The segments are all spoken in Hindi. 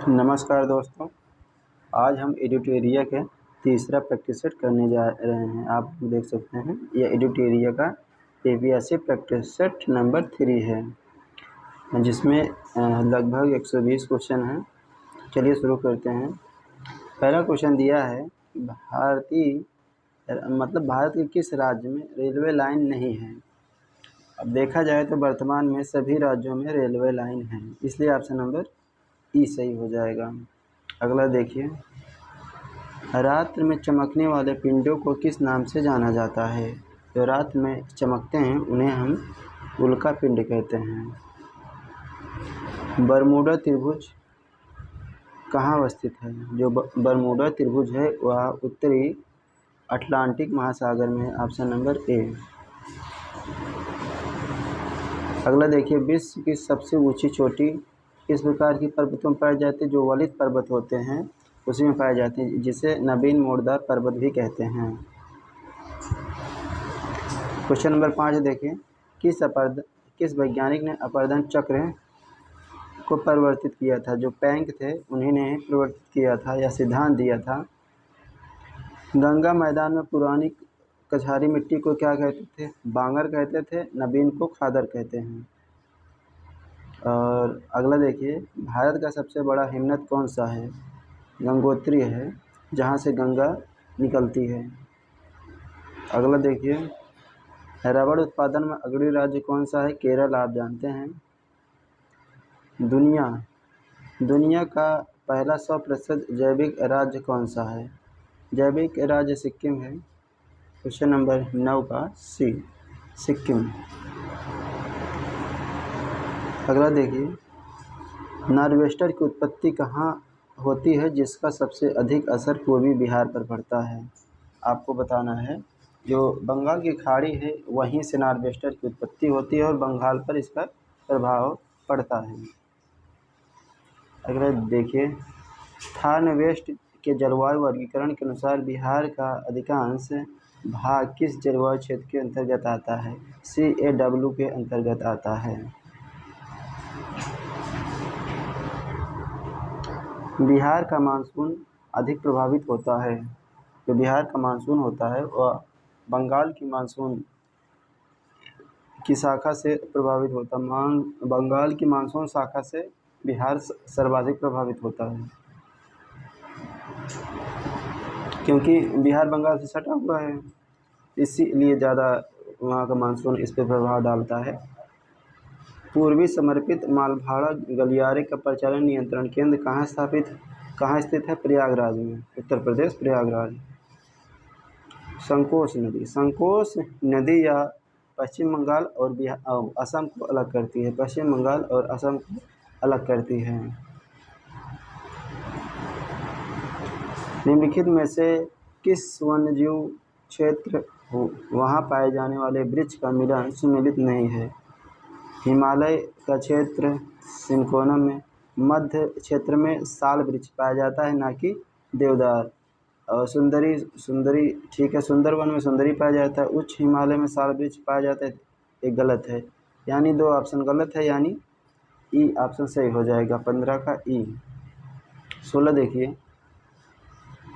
नमस्कार दोस्तों, आज हम एडिटोरिया के तीसरा प्रैक्टिस सेट करने जा रहे हैं। आप देख सकते हैं यह एडिटोरिया का एबीएससी प्रैक्टिस सेट नंबर 3 है, जिसमें लगभग 120 क्वेश्चन हैं। चलिए शुरू करते हैं। पहला क्वेश्चन दिया है, भारत के किस राज्य में रेलवे लाइन नहीं है। अब देखा जाए तो वर्तमान में सभी राज्यों में रेलवे लाइन है, इसलिए ऑप्शन नंबर ई सही हो जाएगा। अगला देखिए, रात में चमकने वाले पिंडों को किस नाम से जाना जाता है। जो रात में चमकते हैं उन्हें हम उल्का पिंड कहते हैं। बरमूडा त्रिभुज कहाँ अवस्थित है। जो बरमूडा त्रिभुज है वह उत्तरी अटलांटिक महासागर में है, ऑप्शन नंबर ए। अगला देखिए, विश्व की सबसे ऊंची चोटी किस प्रकार की पर्वतों में पाई जाती है। जो वलित पर्वत होते हैं उसी में पाए जाते हैं, जिसे नवीन मोड़दार पर्वत भी कहते हैं। क्वेश्चन नंबर 5 देखिए, किस वैज्ञानिक ने अपरदन चक्र को परिवर्तित किया था। जो प्लैंक थे उन्हीं ने परिवर्तित किया था या सिद्धांत दिया था। गंगा मैदान में पुरानी कछारी मिट्टी को क्या कहते थे। बांगर कहते थे, नवीन को खादर कहते हैं। और अगला देखिए, भारत का सबसे बड़ा हिमनद कौन सा है। गंगोत्री है, जहाँ से गंगा निकलती है। अगला देखिए, रबड़ उत्पादन में अग्रणी राज्य कौन सा है। केरल आप जानते हैं। दुनिया का पहला 100% जैविक राज्य कौन सा है। जैविक राज्य सिक्किम है। क्वेश्चन नंबर 9 का सी, सिक्किम। अगला देखिए, नार्वेस्टर की उत्पत्ति कहाँ होती है, जिसका सबसे अधिक असर पूर्वी बिहार पर पड़ता है। आपको बताना है, जो बंगाल की खाड़ी है वहीं से नार्वेस्टर की उत्पत्ति होती है और बंगाल पर इसका प्रभाव पड़ता है। अगला देखिए, थारनवेस्ट के जलवायु वर्गीकरण के अनुसार बिहार का अधिकांश भाग किस जलवायु क्षेत्र के अंतर्गत आता है। CAW के अंतर्गत आता है। बिहार का मानसून अधिक प्रभावित होता है। जो बिहार का मानसून होता है वह बंगाल की मानसून की शाखा से प्रभावित होता है। बंगाल की मानसून शाखा से बिहार सर्वाधिक प्रभावित होता है, क्योंकि बिहार बंगाल से सटा हुआ है, इसीलिए ज़्यादा वहाँ का मानसून इस पर प्रभाव डालता है। पूर्वी समर्पित मालभाड़ा गलियारे का परिचालन नियंत्रण केंद्र कहाँ स्थित है। प्रयागराज में, उत्तर प्रदेश, प्रयागराज। संकोश नदी या पश्चिम बंगाल और असम को अलग करती है। पश्चिम बंगाल और असम को अलग करती है। निम्नलिखित में से किस वन्यजीव क्षेत्र वहाँ पाए जाने वाले वृक्ष का मिलन सुमेलित नहीं है। हिमालय का क्षेत्र सिंकोना में, मध्य क्षेत्र में साल वृक्ष पाया जाता है, ना कि देवदार। और सुंदरी ठीक है, सुंदरवन में सुंदरी पाया जाता है। उच्च हिमालय में साल वृक्ष पाया जाता है, एक गलत है, यानी 2 ऑप्शन गलत है, यानी ई ऑप्शन सही हो जाएगा, 15 का ई। 16 देखिए,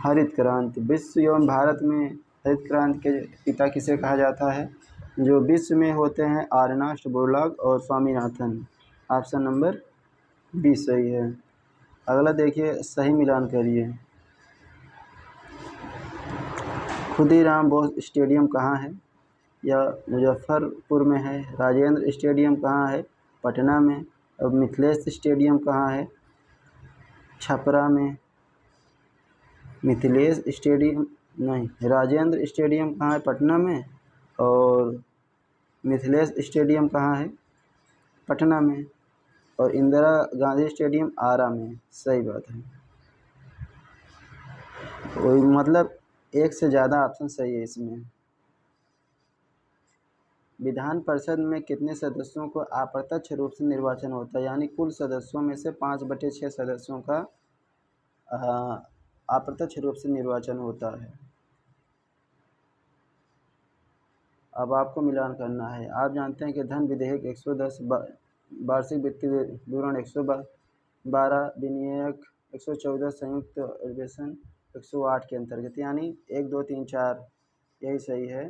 हरित क्रांति। विश्व एवं भारत में हरित क्रांति के पिता किसे कहा जाता है। जो विश्व में होते हैं अर्नेस्ट बोरलॉग और स्वामीनाथन, ऑप्शन नंबर बी सही है। अगला देखिए, सही मिलान करिए। खुदीराम बोस स्टेडियम कहाँ है। या मुजफ्फरपुर में है। राजेंद्र स्टेडियम कहाँ है। पटना में। और मिथिलेश स्टेडियम कहाँ है। छपरा में। मिथिलेश स्टेडियम नहीं, राजेंद्र स्टेडियम कहाँ है, पटना में। और मिथिलेश स्टेडियम कहाँ है, पटना में। और इंदिरा गांधी स्टेडियम आरा में। सही बात है, मतलब एक से ज़्यादा ऑप्शन सही है इसमें। विधान परिषद में कितने सदस्यों को अप्रत्यक्ष रूप से निर्वाचन होता है। यानी कुल सदस्यों में से 5/6 सदस्यों का अप्रत्यक्ष रूप से निर्वाचन होता है। अब आपको मिलान करना है। आप जानते हैं कि धन विधेयक 110, वार्षिक वित्तीय विवरण 112, विनियोग 114 संयुक्त अधिवेशन 108 के अंतर्गत, यानी 1 2 3 4 यही सही है।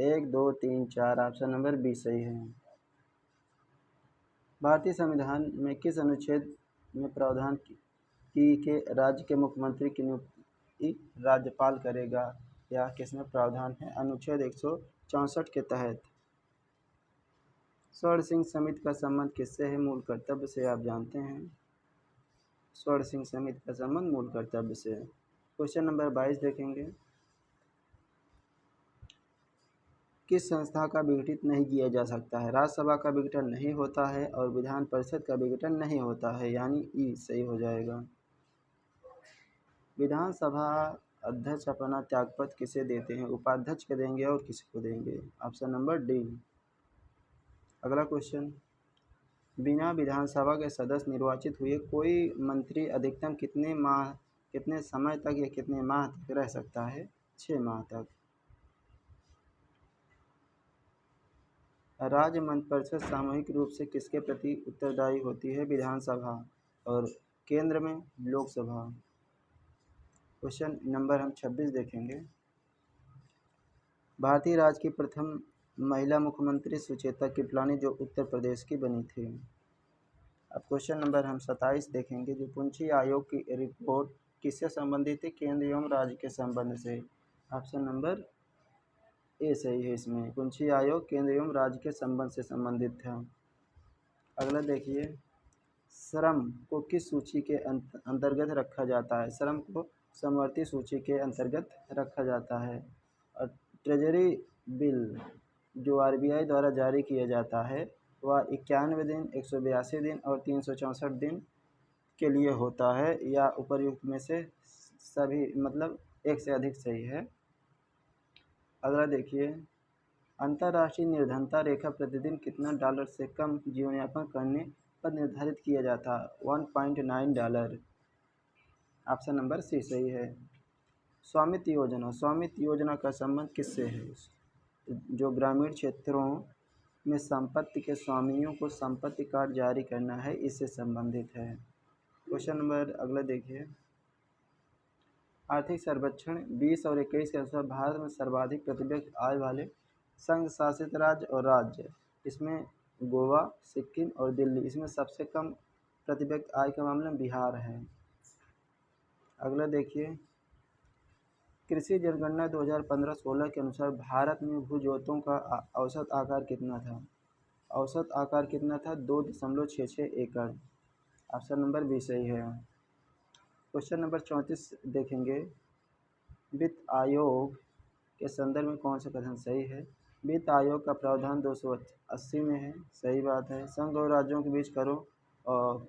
1 2 3 4 ऑप्शन नंबर बी सही है। भारतीय संविधान में किस अनुच्छेद में प्रावधान की के राज्य के मुख्यमंत्री की नियुक्ति राज्यपाल करेगा, या किसमें प्रावधान है? अनुच्छेद 164 के तहत। स्वर्ण सिंह समिति का संबंध किससे है? मूल कर्तव्य से, आप जानते हैं। स्वर्ण सिंह समिति का संबंध मूल कर्तव्य से है। क्वेश्चन नंबर 22 देखेंगे। किस संस्था का विघटित नहीं किया जा सकता है? राज्यसभा का विघटन नहीं होता है और विधान परिषद का विघटन नहीं होता है, यानी ई सही हो जाएगा। विधानसभा अध्यक्ष अपना त्यागपत्र किसे देते हैं? उपाध्यक्ष को देंगे और किसी को देंगे? Option number D. अगला क्वेश्चन, बिना विधानसभा के सदस्य निर्वाचित हुए कोई मंत्री अधिकतम कितने समय तक या कितने माह तक रह सकता है? 6 माह तक। राज्य मंत्रिपरिषद सामूहिक रूप से किसके प्रति उत्तरदायी होती है? विधानसभा, और केंद्र में लोकसभा। क्वेश्चन नंबर हम 26 देखेंगे। भारतीय राज्य की प्रथम महिला मुख्यमंत्री सुचेता कृपलानी जो उत्तर प्रदेश की बनी थी। अब क्वेश्चन नंबर हम 27 देखेंगे। जो पुंछी आयोग की रिपोर्ट किससे संबंधित थी? केंद्र एवं राज्य के संबंध से। ऑप्शन नंबर ए सही है इसमें। पुंछी आयोग केंद्र एवं राज्य के संबंध से संबंधित था। अगला देखिए, श्रम को किस सूची के अंतर्गत रखा जाता है? श्रम को समवर्ती सूची के अंतर्गत रखा जाता है। और ट्रेजरी बिल जो आरबीआई द्वारा जारी किया जाता है वह 91 दिन, 182 दिन और 364 दिन के लिए होता है, या उपर्युक्त में से सभी, मतलब एक से अधिक सही है। अगला देखिए, अंतर्राष्ट्रीय निर्धनता रेखा प्रतिदिन कितना डॉलर से कम जीवन यापन करने पर निर्धारित किया जाता है? 1.9 डॉलर। ऑप्शन नंबर सी सही है। स्वामित्व योजना का संबंध किससे है? जो ग्रामीण क्षेत्रों में संपत्ति के स्वामियों को संपत्ति कार्ड जारी करना है, इससे संबंधित है। क्वेश्चन नंबर अगला देखिए, आर्थिक सर्वेक्षण 20 और 21 के अनुसार भारत में सर्वाधिक प्रति व्यक्ति आय वाले संघ शासित राज्य और राज्य, इसमें गोवा, सिक्किम और दिल्ली। इसमें सबसे कम प्रति व्यक्ति आय के मामले में बिहार है। अगला देखिए, कृषि जनगणना 2015-16 के अनुसार भारत में भूजोतों का औसत आकार कितना था? औसत आकार कितना था? 2.66 एकड़। ऑप्शन नंबर बी सही है। क्वेश्चन नंबर 34 देखेंगे। वित्त आयोग के संदर्भ में कौन सा कथन सही है? वित्त आयोग का प्रावधान 280 में है, सही बात है। संघ और राज्यों के बीच करों और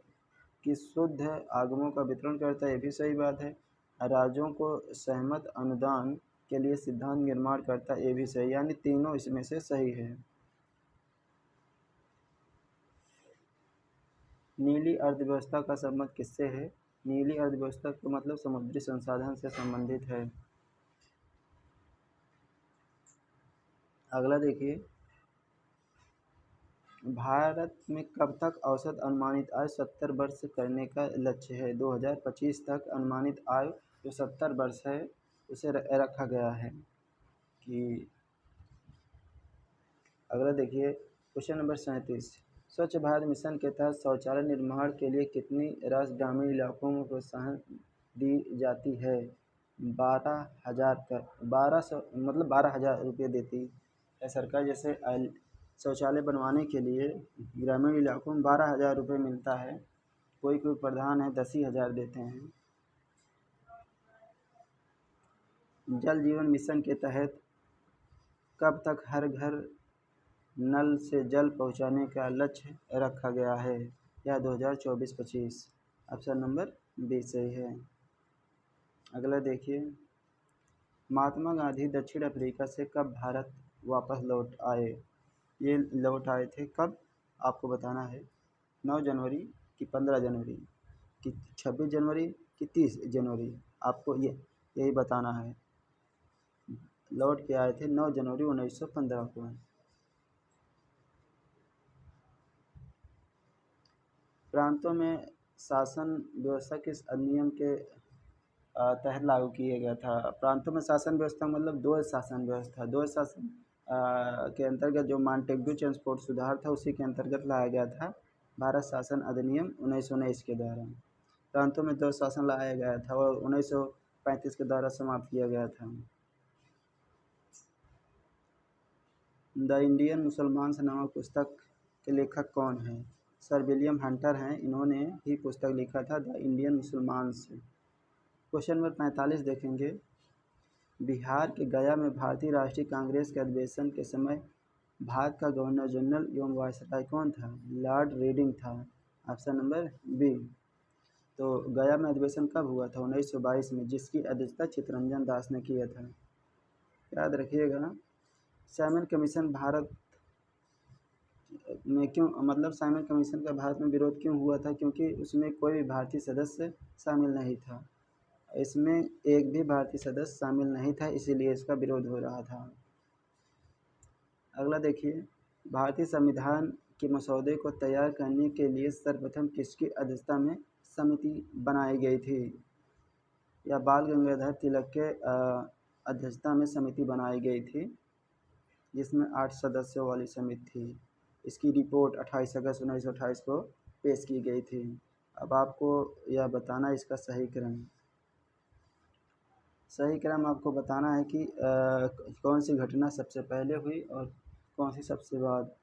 की शुद्ध आगमों का वितरण करता है, ये भी सही बात है। राज्यों को सहमत अनुदान के लिए सिद्धांत निर्माण करता है, ये भी सही, यानी तीनों इसमें से सही है। नीली अर्थव्यवस्था का संबंध किससे है? नीली अर्थव्यवस्था का मतलब समुद्री संसाधन से संबंधित है। अगला देखिए, भारत में कब तक औसत अनुमानित आयु 70 वर्ष करने का लक्ष्य है? 2025 तक अनुमानित आयु जो 70 वर्ष है उसे रखा गया है कि। अगला देखिए, क्वेश्चन नंबर 37, स्वच्छ भारत मिशन के तहत शौचालय निर्माण के लिए कितनी राशि ग्रामीण इलाकों में प्रोत्साहन दी जाती है? 12,000 का 1200 मतलब 12,000 रुपये देती है सरकार। जैसे शौचालय बनवाने के लिए ग्रामीण इलाकों में 12,000 रुपये मिलता है। कोई प्रधान है 10,000 देते हैं। जल जीवन मिशन के तहत कब तक हर घर नल से जल पहुंचाने का लक्ष्य रखा गया है? यह 2024-25। ऑप्शन नंबर बी सही है। अगला देखिए, महात्मा गांधी दक्षिण अफ्रीका से कब भारत वापस लौट आए? ये लौट आए थे कब? आपको बताना है। 9 जनवरी कि 15 जनवरी कि 26 जनवरी कि 30 जनवरी, आपको यही बताना है। लौट के आए थे 9 जनवरी 1915 को। प्रांतों में शासन व्यवस्था किस अधिनियम के तहत लागू किया गया था? प्रांतों में शासन व्यवस्था मतलब द्वैध शासन व्यवस्था, द्वैध शासन के अंतर्गत जो मॉन्टेग्यू ट्रांसपोर्ट सुधार था उसी के अंतर्गत लाया गया था भारत शासन अधिनियम 1919 के द्वारा। प्रांतों में द्वैध शासन लाया गया था और 1935 के द्वारा समाप्त किया गया था। द इंडियन मुसलमान्स नामक पुस्तक के लेखक कौन हैं? सर विलियम हंटर हैं, इन्होंने ही पुस्तक लिखा था द इंडियन मुसलमान्स। क्वेश्चन नंबर 45 देखेंगे। बिहार के गया में भारतीय राष्ट्रीय कांग्रेस के अधिवेशन के समय भारत का गवर्नर जनरल एवं वायसराय कौन था? लॉर्ड रेडिंग था। Option number B. तो गया में अधिवेशन कब हुआ था? 1922 में, जिसकी अध्यक्षता चित्तरंजन दास ने किया था। याद रखिएगा। साइमन कमीशन भारत में क्यों, मतलब साइमन कमीशन का भारत में विरोध क्यों हुआ था? क्योंकि उसमें कोई भी भारतीय सदस्य शामिल नहीं था। इसमें एक भी भारतीय सदस्य शामिल नहीं था, इसीलिए इसका विरोध हो रहा था। अगला देखिए। भारतीय संविधान के मसौदे को तैयार करने के लिए सर्वप्रथम किसकी अध्यक्षता में समिति बनाई गई थी? या बाल गंगाधर तिलक के अध्यक्षता में समिति बनाई गई थी, जिसमें 8 सदस्यों वाली समिति थी। इसकी रिपोर्ट 28 अगस्त 1928 को पेश की गई थी। अब आपको यह बताना इसका सही क्रम। सही क्रम आपको बताना है कि कौन सी घटना सबसे पहले हुई और कौन सी सबसे बाद।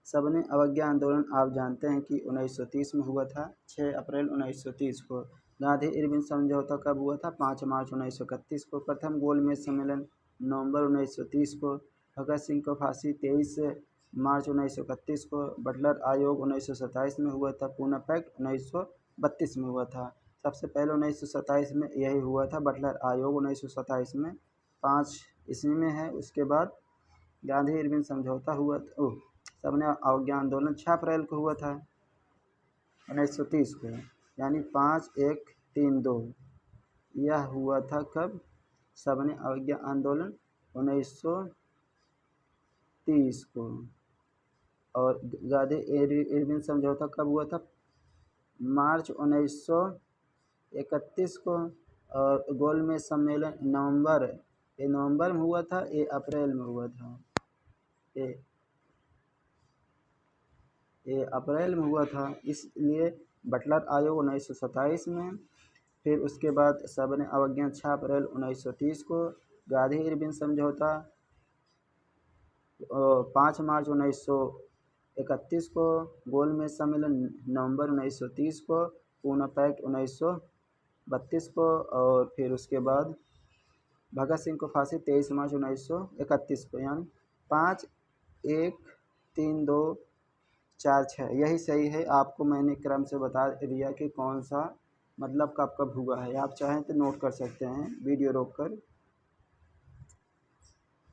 सबने अवज्ञा आंदोलन आप जानते हैं कि 1930 में हुआ था, 6 अप्रैल 1930 को। गांधी इरविन समझौता कब हुआ था? 5 मार्च 1931 को। प्रथम गोलमेज सम्मेलन नवंबर 1930 को। भगत सिंह को फांसी 23 मार्च 1931 को। बटलर आयोग 1927 में हुआ था। पूना पैक्ट 1932 में हुआ था। सबसे पहले 1927 में यही हुआ था, बटलर आयोग 1927 में 5 ईस्वी में है। उसके बाद गांधी इरविन समझौता हुआ था। सबने अवज्ञा आंदोलन 6 अप्रैल को हुआ था 1930 को, यानी 5-1-3-2 यह हुआ था कब? सबने अवज्ञा आंदोलन 1930 को। और गांधी इरविन समझौता कब हुआ था? मार्च 1931 को। और गोलमेज सम्मेलन नवंबर में हुआ था, ये अप्रैल में हुआ था। ये अप्रैल में हुआ था, इसलिए बटलर आयोग 1927 में। फिर उसके बाद सबने अवज्ञा 6 अप्रैल 1930 को। गांधी इरविन समझौता 5 मार्च 1931 को। गोलमेज सम्मेलन नवंबर 1930 को। पूना पैक्ट 1932 को। और फिर उसके बाद भगत सिंह को फांसी 23 मार्च 1931 को, यानी 5-1-3-2-4-6 यही सही है। आपको मैंने क्रम से बता दिया कि कौन सा मतलब कब कब हुआ है। आप चाहें तो नोट कर सकते हैं वीडियो रोककर।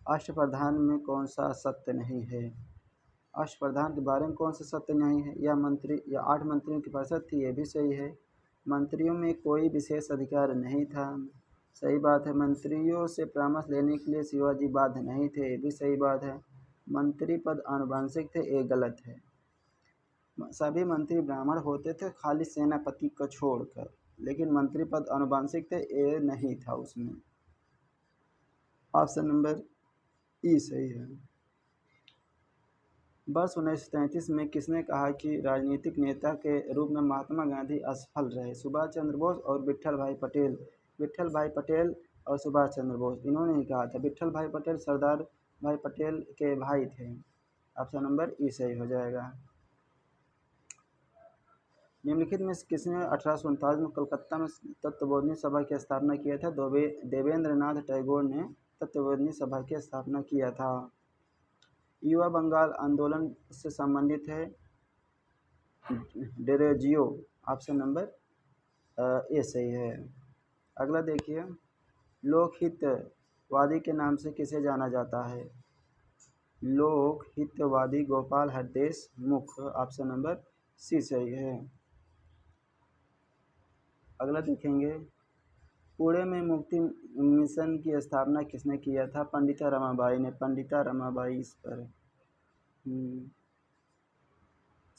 अष्टप्रधान में कौन सा सत्य नहीं है? अष्टप्रधान के बारे में कौन सा सत्य नहीं है? या 8 मंत्रियों की परिषद थी, ये भी सही है। मंत्रियों में कोई विशेष अधिकार नहीं था, सही बात है। मंत्रियों से परामर्श लेने के लिए शिवाजी बाध्य नहीं थे, ये भी सही बात है। मंत्री पद आनुवंशिक थे, ये गलत है। सभी मंत्री ब्राह्मण होते थे, खाली सेनापति को छोड़कर, लेकिन मंत्री पद आनुवंशिक थे, ये नहीं था उसमें। ऑप्शन नंबर ई सही है। वर्ष 1933 में किसने कहा कि राजनीतिक नेता के रूप में महात्मा गांधी असफल रहे? सुभाष चंद्र बोस और विट्ठल भाई पटेल। विट्ठल भाई पटेल और सुभाष चंद्र बोस, इन्होंने ही कहा था। विट्ठल भाई पटेल सरदार भाई पटेल के भाई थे। ऑप्शन नंबर ई सही हो जाएगा। निम्नलिखित में किसने 1839 में कलकत्ता में तत्वबोधिनी सभा की स्थापना किया था? देवेंद्र नाथ टैगोर ने तत्वबोधिनी सभा की स्थापना किया था। युवा बंगाल आंदोलन से संबंधित है डेरोजियो। ऑप्शन नंबर ए सही है। अगला देखिए। लोकहितवादी के नाम से किसे जाना जाता है? लोकहितवादी गोपाल हरदेश मुख। ऑप्शन नंबर सी सही है। अगला देखेंगे। पुणे में मुक्ति मिशन की स्थापना किसने किया था? पंडिता रमाबाई ने। पंडिता रमाबाई इस पर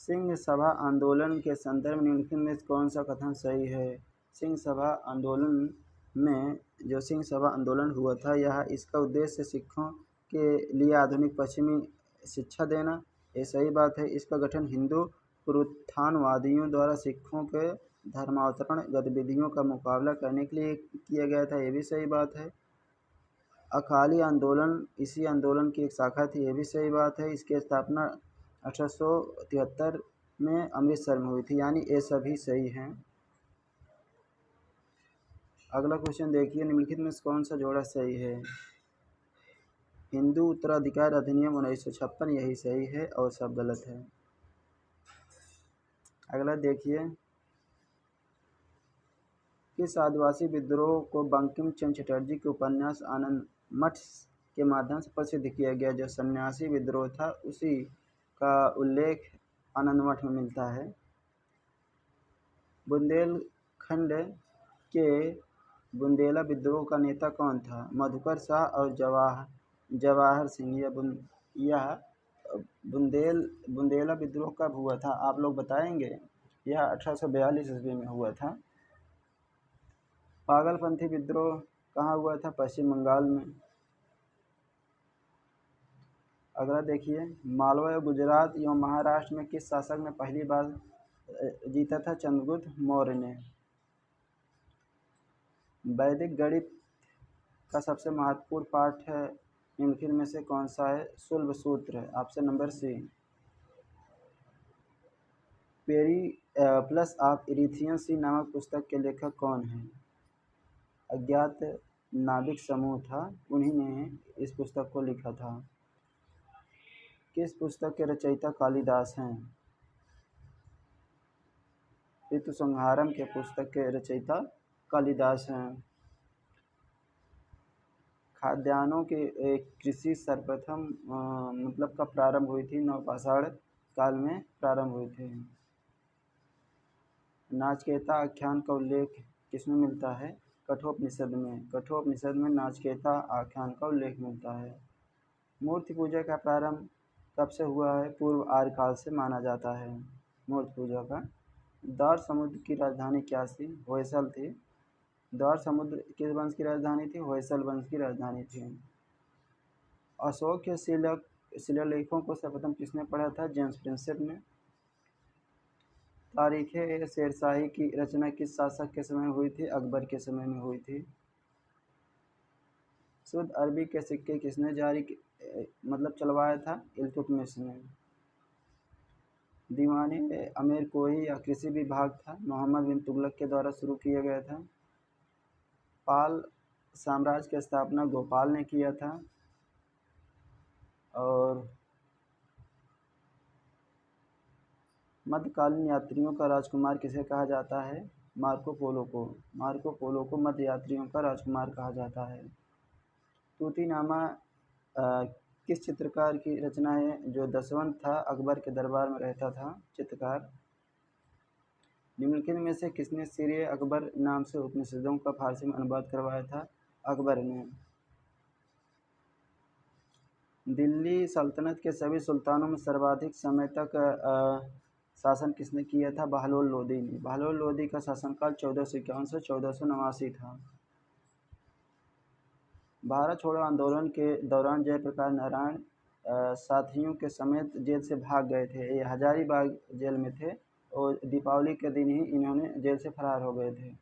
सिंह सभा आंदोलन के संदर्भ में निम्नलिखित में कौन सा कथन सही है? सिंह सभा आंदोलन में जो सिंह सभा आंदोलन हुआ था, यह इसका उद्देश्य सिखों के लिए आधुनिक पश्चिमी शिक्षा देना, ये सही बात है। इसका गठन हिंदू पुनरुत्थानवादियों द्वारा सिखों के धर्मांतरण गतिविधियों का मुकाबला करने के लिए किया गया था, ये भी सही बात है। अकाली आंदोलन इसी आंदोलन की एक शाखा थी, ये भी सही बात है। इसकी स्थापना 1873 में अमृतसर में हुई थी, यानी ये सभी सही हैं। अगला क्वेश्चन देखिए, निम्नलिखित में कौन सा जोड़ा सही है? हिंदू उत्तराधिकार अधिनियम 1956, यही सही है और सब गलत है। अगला देखिए, किस आदिवासी विद्रोह को बंकिम चंद्र चटर्जी के उपन्यास आनंद मठ के माध्यम से प्रसिद्ध किया गया? जो सन्यासी विद्रोह था, उसी का उल्लेख आनंद मठ में मिलता है। बुंदेलखंड के बुंदेला विद्रोह का नेता कौन था? मधुकर शाह और जवाहर सिंह। यह बुंदेला विद्रोह कब हुआ था, आप लोग बताएंगे? यह 1842 ईस्वी में हुआ था। पागलपंथी विद्रोह कहाँ हुआ था? पश्चिम बंगाल में। अगला देखिए, मालवा, गुजरात एवं महाराष्ट्र में किस शासक ने पहली बार जीता था? चंद्रगुप्त मौर्य ने। वैदिक गणित का सबसे महत्वपूर्ण पाठ है निम्नलिखित में से कौन सा है? Shulba Sutra, option number C. Periplus of Erythraean sea नामक पुस्तक के लेखक कौन हैं? अज्ञात नाविक समूह था, उन्हीं ने इस पुस्तक को लिखा था। किस पुस्तक के रचयिता कालिदास हैं? ऋतुसंहारम के पुस्तक के रचयिता कालिदास हैं। खाद्यान्नों के कृषि सर्वप्रथम मतलब कब प्रारंभ हुई थी? नवपाषाण काल में प्रारंभ हुई थी। नाचिकेता आख्यान का उल्लेख किसमें मिलता है? कठोपनिषद में। कठोपनिषद में नाचिकेता आख्यान का उल्लेख मिलता है। मूर्ति पूजा का प्रारंभ कब से हुआ है? पूर्व आर्य काल से माना जाता है मूर्ति पूजा का। द्वार समुद्र की राजधानी क्या थी? होयसल थी। द्वार समुद्र किस वंश की राजधानी थी? होयसल वंश की राजधानी थी। अशोक के शिलालेखों को सर्वप्रथम किसने पढ़ा था? जेम्स प्रिंसेप ने। तारीख़ शेरशाही की रचना किस शासक के समय हुई थी? अकबर के समय में हुई थी। शुद्ध अरबी के सिक्के किसने चलवाया था? इल्तुतमिश ने। दीवाने अमीर कोही या कृषि विभाग था, मोहम्मद बिन तुगलक के द्वारा शुरू किया गया था। पाल साम्राज्य की स्थापना गोपाल ने किया था। और मध्यकालीन यात्रियों का राजकुमार किसे कहा जाता है? मार्को पोलो को। मार्को पोलो को मध्य यात्रियों का राजकुमार कहा जाता है। तूतीनामा किस चित्रकार की रचना है? जो दसवंत था, अकबर के दरबार में रहता था चित्रकार। निम्नलिखित में से किसने सीरे अकबर नाम से उपनिषदों का फारसी में अनुवाद करवाया था? अकबर ने। दिल्ली सल्तनत के सभी सुल्तानों में सर्वाधिक समय तक शासन किसने किया था? बहलोल लोदी ने। बहलोल लोदी का शासनकाल 1451 से 1489 था। भारत छोड़ो आंदोलन के दौरान जयप्रकाश नारायण साथियों के समेत जेल से भाग गए थे। ये हजारीबाग जेल में थे और दीपावली के दिन ही इन्होंने जेल से फरार हो गए थे।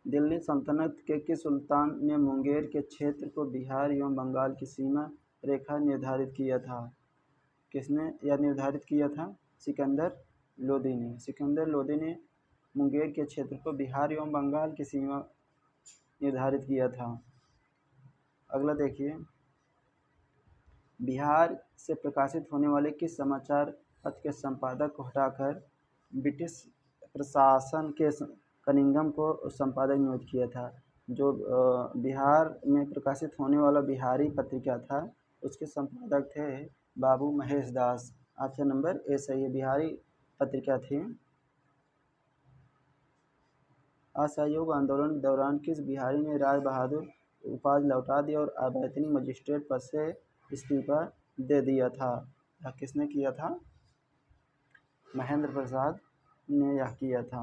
दिल्ली सल्तनत के किस सुल्तान ने मुंगेर के क्षेत्र को बिहार एवं बंगाल की सीमा रेखा निर्धारित किया था? किसने यह निर्धारित किया था? सिकंदर लोदी ने। सिकंदर लोदी ने मुंगेर के क्षेत्र को बिहार एवं बंगाल की सीमा निर्धारित किया था। अगला देखिए, बिहार से प्रकाशित होने वाले किस समाचार पत्र के संपादक को हटाकर ब्रिटिश प्रशासन के कनिंघम को संपादक नियुक्त किया था? जो बिहार में प्रकाशित होने वाला बिहारी पत्रिका था, उसके संपादक थे बाबू महेश दास। ऑप्शन नंबर ए सही है, बिहारी पत्रिका थी। असहयोग आंदोलन के दौरान किस बिहारी ने राय बहादुर उपाधि लौटा दी और अवैतनिक मजिस्ट्रेट पद से इस्तीफा दे दिया था। यह किसने किया था? महेंद्र प्रसाद ने यह किया था।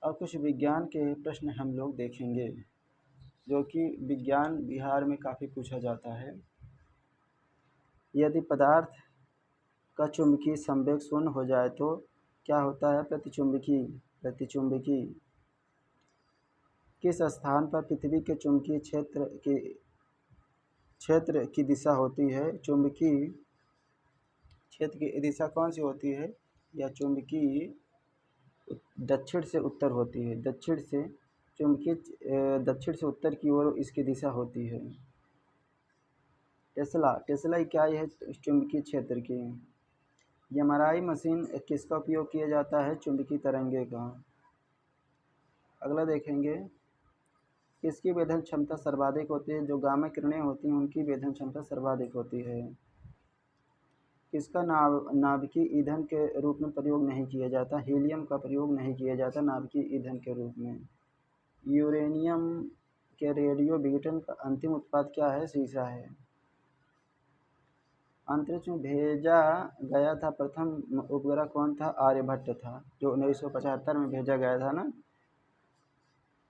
अब कुछ विज्ञान के प्रश्न हम लोग देखेंगे, जो कि विज्ञान बिहार में काफ़ी पूछा जाता है। यदि पदार्थ का चुंबकीय संवेग शून्य हो जाए तो क्या होता है? प्रतिचुंबकी। किस स्थान पर पृथ्वी के चुंबकीय क्षेत्र की दिशा होती है? चुंबकीय क्षेत्र की दिशा कौन सी होती है? या चुंबकीय दक्षिण से उत्तर होती है। दक्षिण से उत्तर की ओर इसकी दिशा होती है। टेस्ला इकाई है चुंबकीय क्षेत्र की। एमआरआई मशीन किसका उपयोग किया जाता है? चुंबकीय तरंगे का। अगला देखेंगे, किसकी वेधन क्षमता सर्वाधिक होती है? जो गामा किरणें होती हैं उनकी वेधन क्षमता सर्वाधिक होती है। किसका नाभिकीय ईंधन के रूप में प्रयोग नहीं किया जाता? हीलियम का प्रयोग नहीं किया जाता नाभिकीय ईंधन के रूप में। यूरेनियम के रेडियो विघटन का अंतिम उत्पाद क्या है? शीशा है। अंतरिक्ष में भेजा गया था प्रथम उपग्रह कौन था? आर्यभट्ट था, जो 1975 में भेजा गया था ना।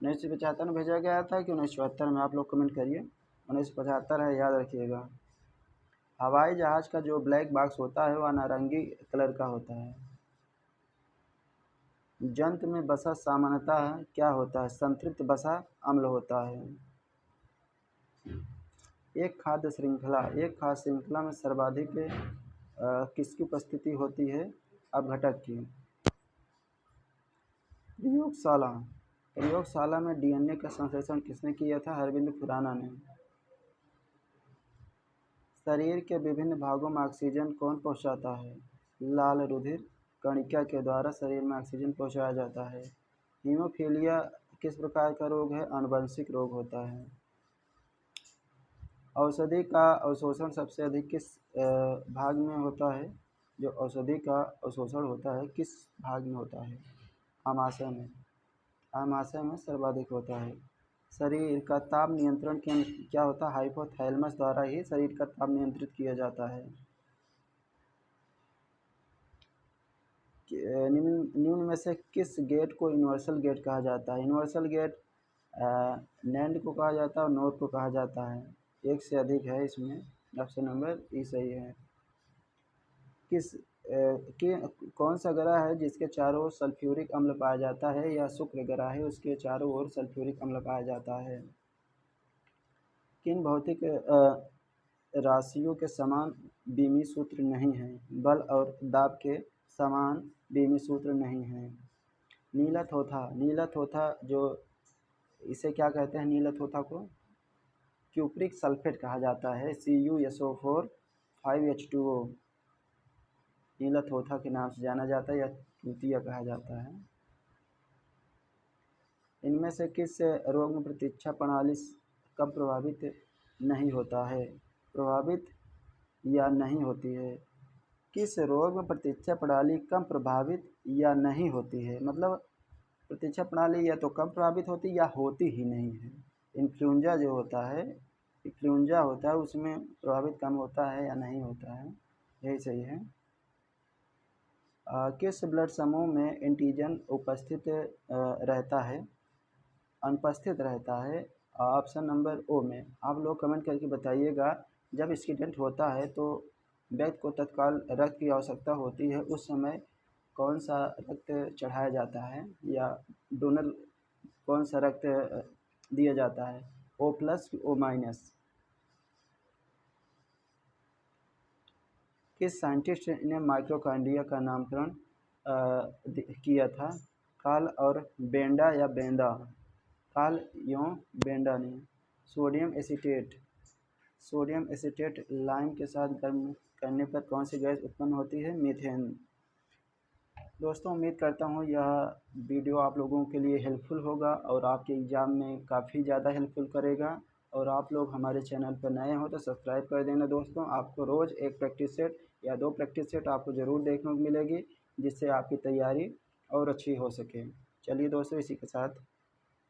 1975 में भेजा गया था कि 1974 में? आप लोग कमेंट करिए। 1975 है, याद रखिएगा। हवाई जहाज का जो ब्लैक बॉक्स होता है वह नारंगी कलर का होता है। जंतु में वसा सामान्यतः क्या होता है? संतृप्त वसा अम्ल होता है। एक खाद्य श्रृंखला में सर्वाधिक किसकी उपस्थिति होती है? अपघटक की। प्रयोगशाला में डीएनए का संश्लेषण किसने किया था? अरविंद खुराना ने। शरीर के विभिन्न भागों में ऑक्सीजन कौन पहुंचाता है? लाल रुधिर कणिका के द्वारा शरीर में ऑक्सीजन पहुंचाया जाता है। हीमोफीलिया किस प्रकार का रोग है? आनुवंशिक रोग होता है। औषधि का अवशोषण सबसे अधिक किस भाग में होता है? जो औषधि का अवशोषण होता है किस भाग में होता है? आमाशय में सर्वाधिक होता है। शरीर का ताप नियंत्रण केंद्र क्या होता है? हाइपोथैलेमस द्वारा ही शरीर का ताप नियंत्रित किया जाता है। निम्न में से किस गेट को यूनिवर्सल गेट कहा जाता है? यूनिवर्सल गेट नैंड को कहा जाता है और नोर को कहा जाता है। एक से अधिक है इसमें। ऑप्शन नंबर ई सही है। कौन सा ग्रह है जिसके चारों ओर सल्फ्यूरिक अम्ल पाया जाता है? या शुक्र ग्रह है, उसके चारों ओर सल्फ्यूरिक अम्ल पाया जाता है। किन भौतिक राशियों के समान बीमी सूत्र नहीं है? बल और दाब के समान बीमी सूत्र नहीं है। नीलथोथा जो इसे क्या कहते हैं? नीलथोथा को क्यूप्रिक सल्फेट कहा जाता है। CuSO4 5H2O नीलथोथा के नाम से जाना जाता है या तूतिया कहा जाता है। इनमें से किस रोग में प्रतीक्षा प्रणाली कब प्रभावित नहीं होता है? प्रभावित या नहीं होती है? किस रोग में प्रतीक्षा प्रणाली कम प्रभावित या नहीं होती है? मतलब प्रतीक्षा प्रणाली या तो कम प्रभावित होती या होती ही नहीं है। इन्फ्लुएंजा जो होता है उसमें प्रभावित कम होता है या नहीं होता है, यही सही है। किस ब्लड समूह में एंटीजन उपस्थित रहता है? अनुपस्थित रहता है। ऑप्शन नंबर ओ में। आप लोग कमेंट करके बताइएगा। जब एक्सीडेंट होता है तो व्यक्ति को तत्काल रक्त की आवश्यकता होती है, उस समय कौन सा रक्त चढ़ाया जाता है या डोनर कौन सा रक्त दिया जाता है? O+ O-। किस साइंटिस्ट ने माइटोकॉन्ड्रिया का नामकरण किया था? कार्ल और बेंडा या बेंदा? कार्ल यों बेंडा ने। सोडियम एसीटेट लाइम के साथ गर्म करने पर कौन सी गैस उत्पन्न होती है? मीथेन। दोस्तों, उम्मीद करता हूँ यह वीडियो आप लोगों के लिए हेल्पफुल होगा और आपके एग्ज़ाम में काफ़ी ज़्यादा हेल्पफुल करेगा। और आप लोग हमारे चैनल पर नए हो तो सब्सक्राइब कर देना दोस्तों। आपको रोज़ एक प्रैक्टिस सेट या 2 प्रैक्टिस सेट आपको ज़रूर देखने को मिलेगी, जिससे आपकी तैयारी और अच्छी हो सके। चलिए दोस्तों, इसी के साथ